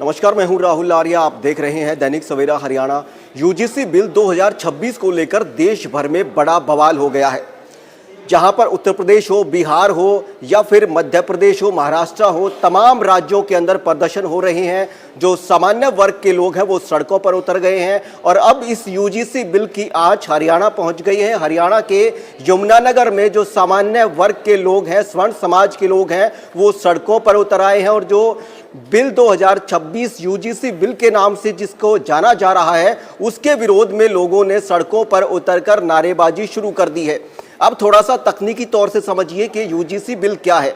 नमस्कार, मैं हूं राहुल आर्या। आप देख रहे हैं दैनिक सवेरा हरियाणा। यूजीसी बिल 2026 को लेकर देश भर में बड़ा बवाल हो गया है। जहां पर उत्तर प्रदेश हो, बिहार हो या फिर मध्य प्रदेश हो, महाराष्ट्र हो, तमाम राज्यों के अंदर प्रदर्शन हो रहे हैं। जो सामान्य वर्ग के लोग हैं वो सड़कों पर उतर गए हैं और अब इस यूजीसी बिल की आंच हरियाणा पहुंच गई है। हरियाणा के यमुनानगर में जो सामान्य वर्ग के लोग हैं, स्वर्ण समाज के लोग हैं, वो सड़कों पर उतर आए हैं और जो बिल 2026 यूजीसी बिल के नाम से जिसको जाना जा रहा है, उसके विरोध में लोगों ने सड़कों पर उतरकर नारेबाजी शुरू कर दी है। अब थोड़ा सा तकनीकी तौर से समझिए कि यूजीसी बिल क्या है।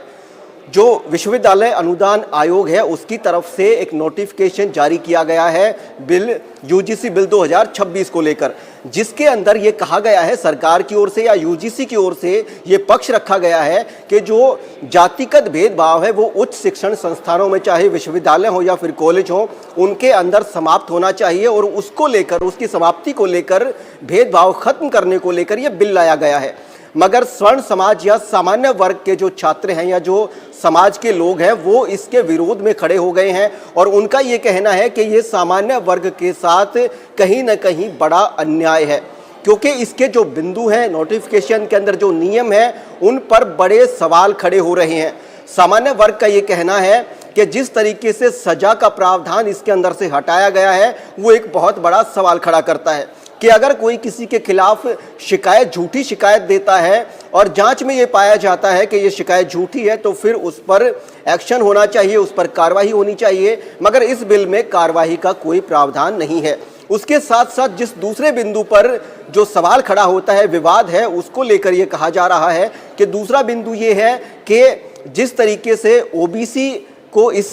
जो विश्वविद्यालय अनुदान आयोग है उसकी तरफ से एक नोटिफिकेशन जारी किया गया है बिल यूजीसी बिल 2026 को लेकर, जिसके अंदर ये कहा गया है, सरकार की ओर से या यूजीसी की ओर से ये पक्ष रखा गया है कि जो जातिगत भेदभाव है वो उच्च शिक्षण संस्थानों में, चाहे विश्वविद्यालय हो या फिर कॉलेज हो, उनके अंदर समाप्त होना चाहिए और उसको लेकर, उसकी समाप्ति को लेकर, भेदभाव खत्म करने को लेकर यह बिल लाया गया है। मगर स्वर्ण समाज या सामान्य वर्ग के जो छात्र हैं या जो समाज के लोग हैं वो इसके विरोध में खड़े हो गए हैं और उनका ये कहना है कि ये सामान्य वर्ग के साथ कहीं ना कहीं बड़ा अन्याय है, क्योंकि इसके जो बिंदु हैं, नोटिफिकेशन के अंदर जो नियम है, उन पर बड़े सवाल खड़े हो रहे हैं। सामान्य वर्ग का ये कहना है कि जिस तरीके से सजा का प्रावधान इसके अंदर से हटाया गया है वो एक बहुत बड़ा सवाल खड़ा करता है कि अगर कोई किसी के खिलाफ शिकायत, झूठी शिकायत देता है और जांच में ये पाया जाता है कि ये शिकायत झूठी है तो फिर उस पर एक्शन होना चाहिए, उस पर कार्रवाई होनी चाहिए। मगर इस बिल में कार्रवाई का कोई प्रावधान नहीं है। उसके साथ साथ जिस दूसरे बिंदु पर जो सवाल खड़ा होता है, विवाद है, उसको लेकर ये कहा जा रहा है कि दूसरा बिंदु ये है कि जिस तरीके से ओबीसी को इस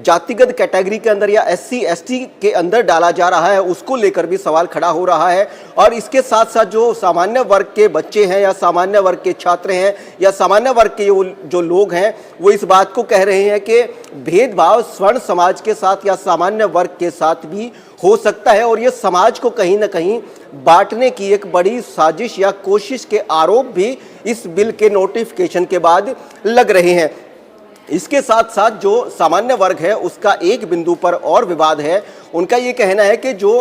जातिगत कैटेगरी के अंदर या एससी एसटी के अंदर डाला जा रहा है, उसको लेकर भी सवाल खड़ा हो रहा है। और इसके साथ साथ जो सामान्य वर्ग के बच्चे हैं या सामान्य वर्ग के छात्र हैं या सामान्य वर्ग के जो लोग हैं वो इस बात को कह रहे हैं कि भेदभाव स्वर्ण समाज के साथ या सामान्य वर्ग के साथ भी हो सकता है और ये समाज को कहीं ना कहीं बांटने की एक बड़ी साजिश या कोशिश के आरोप भी इस बिल के नोटिफिकेशन के बाद लग रहे हैं। इसके साथ साथ जो सामान्य वर्ग है उसका एक बिंदु पर और विवाद है। उनका ये कहना है कि जो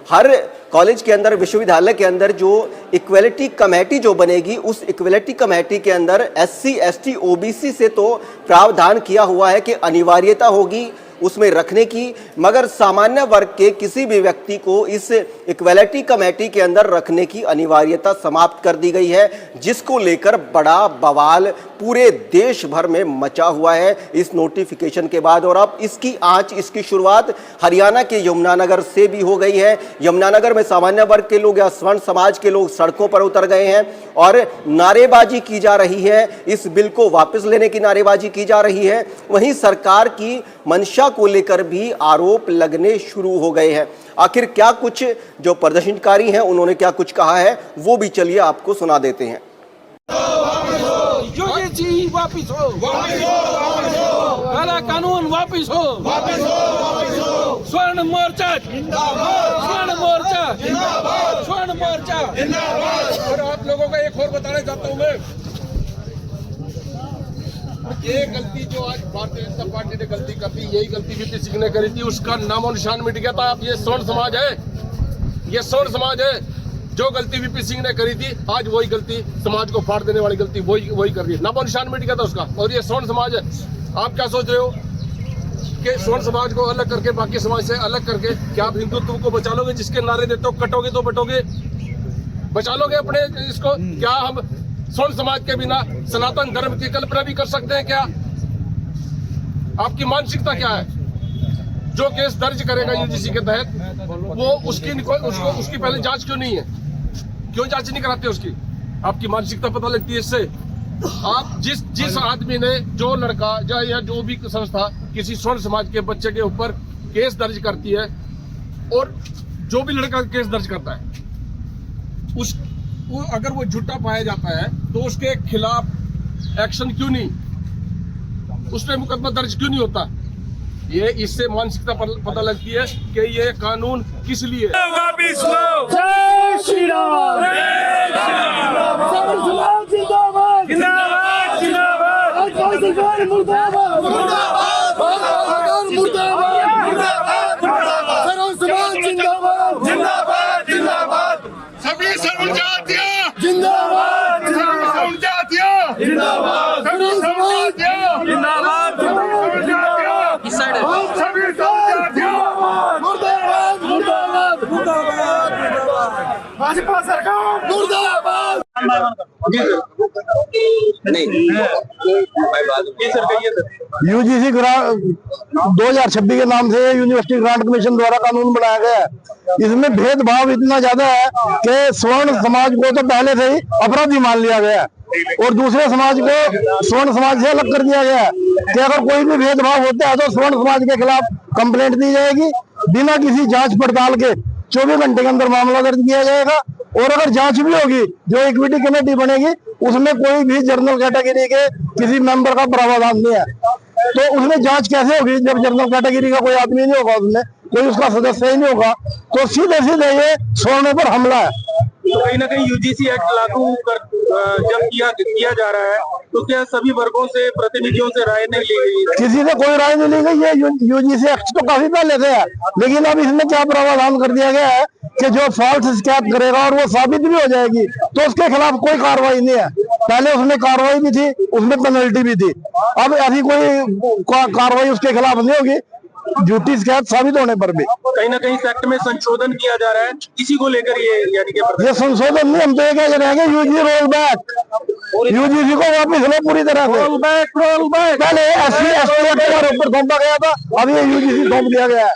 हर कॉलेज के अंदर, विश्वविद्यालय के अंदर जो इक्वलिटी कमेटी जो बनेगी, उस इक्वलिटी कमेटी के अंदर एससी एसटी ओबीसी से तो प्रावधान किया हुआ है कि अनिवार्यता होगी उसमें रखने की, मगर सामान्य वर्ग के किसी भी व्यक्ति को इस इक्वलिटी कमेटी के अंदर रखने की अनिवार्यता समाप्त कर दी गई है, जिसको लेकर बड़ा बवाल पूरे देश भर में मचा हुआ है इस नोटिफिकेशन के बाद। और अब इसकी आंच, इसकी शुरुआत हरियाणा के यमुनानगर से भी हो गई है। यमुनानगर में सामान्य वर्ग के लोग या स्वर्ण समाज के लोग सड़कों पर उतर गए हैं और नारेबाजी की जा रही है, इस बिल को वापस लेने की नारेबाजी की जा रही है। वहीं सरकार की मंशा को लेकर भी आरोप लगने शुरू हो गए हैं। आखिर क्या कुछ जो प्रदर्शनकारी हैं उन्होंने क्या कुछ कहा है वो भी चलिए आपको सुना देते हैं। यूजीसी वापिस हो, काला कानून वापिस हो, स्वर्ण मोर्चा जिंदाबाद, स्वर्ण मोर्चा जिंदाबाद, स्वर्ण मोर्चा जिंदाबाद। और आप लोगों को एक और बताना चाहता हूँ मैं, ये गलती जो आज भारतीय जनता पार्टी ने गलती कर दी, यही गलती वीपी सिंह ने करी थी, उसका नामो निशान मिट गया था। अब ये स्वर्ण समाज है, ये स्वर्ण समाज है। जो गलती वीपी सिंह ने करी थी आज वही गलती, समाज को फाड़ देने वाली गलती वही कर रही है। नामो निशान मिट गया था उसका और ये स्वर्ण समाज है। आप क्या सोच रहे हो कि स्वर्ण समाज को अलग करके, बाकी समाज से अलग करके क्या आप हिंदुत्व को बचा लोगे? जिसके नारे देते हो कटोगे तो बटोगे, बचा लोगे अपने इसको? क्या हम स्वर्ण समाज के बिना सनातन धर्म की कल्पना भी कर सकते हैं क्या? आपकी मानसिकता क्या है? जो केस दर्ज करेगा यूजीसी के तहत वो उसकी पहले जांच क्यों नहीं है? क्यों जांच नहीं कराते उसकी? आपकी मानसिकता पता लगती है इससे। आप जिस आदमी ने, जो लड़का या जो भी संस्था किसी स्वर्ण समाज के बच्चे के ऊपर केस दर्ज करती है और जो भी लड़का केस दर्ज करता है अगर वो झूठा पाया जाता है तो उसके खिलाफ एक्शन क्यों नहीं, उस पर मुकदमा दर्ज क्यों नहीं होता? ये इससे मानसिकता पता लगती है कि ये कानून किस लिए। वापिस लो, जय श्री राम, जिंदाबाद जिंदाबाद जिंदाबाद, मुर्दाबाद मुर्दाबाद मुर्दाबाद मुर्दाबाद। भाजपा सरकार मुर्दाबाद। यूजीसी 2026 के नाम से यूनिवर्सिटी ग्रांट कमीशन द्वारा कानून बनाया गया है। इसमें भेदभाव इतना ज्यादा है कि स्वर्ण समाज को तो पहले से ही अपराधी मान लिया गया है और दूसरे समाज को स्वर्ण समाज से अलग कर दिया गया है कि अगर कोई भी भेदभाव होता है तो स्वर्ण समाज के खिलाफ कंप्लेंट दी जाएगी, बिना किसी जांच पड़ताल के 24 घंटे के अंदर मामला दर्ज किया जाएगा। और अगर जांच भी होगी, जो इक्विटी कमेटी बनेगी, उसमें कोई भी जनरल कैटेगरी के किसी मेंबर का प्रावधान नहीं है। तो उसमें जांच कैसे होगी जब जनरल कैटेगरी का कोई आदमी नहीं होगा, उसमें कोई उसका सदस्य ही नहीं होगा। तो सीधे सीधे ये स्वर्ण पर हमला है। तो कहीं ना कहीं यूजीसी एक्ट लागू कर जब किया जा रहा है तो क्या सभी वर्गों से, प्रतिनिधियों से राय नहीं ली गई? किसी से कोई राय नहीं ली गई है। यूजीसी एक्ट तो काफी पहले से है, लेकिन अब इसमें क्या प्रावधान कर दिया गया है कि जो फॉल्स शिकायत करेगा और वो साबित भी हो जाएगी तो उसके खिलाफ कोई कार्रवाई नहीं है। पहले उसमें कार्रवाई भी थी, उसमें पेनल्टी भी थी। अब ऐसी कोई कार्रवाई उसके खिलाफ नहीं होगी झूठी शिकायत साबित होने पर भी। कहीं ना कहीं इस एक्ट में संशोधन किया जा रहा है, इसी को लेकर ये यानी कि ये संशोधन नहीं, हम तो ये कह रहे हैं यूजी रोल बैक, यूजीसी को वापिस लो पूरी तरह से। Roll back. पहले SC ST ऊपर सौंपा गया था, अब ये यूजीसी सौंप दिया गया है।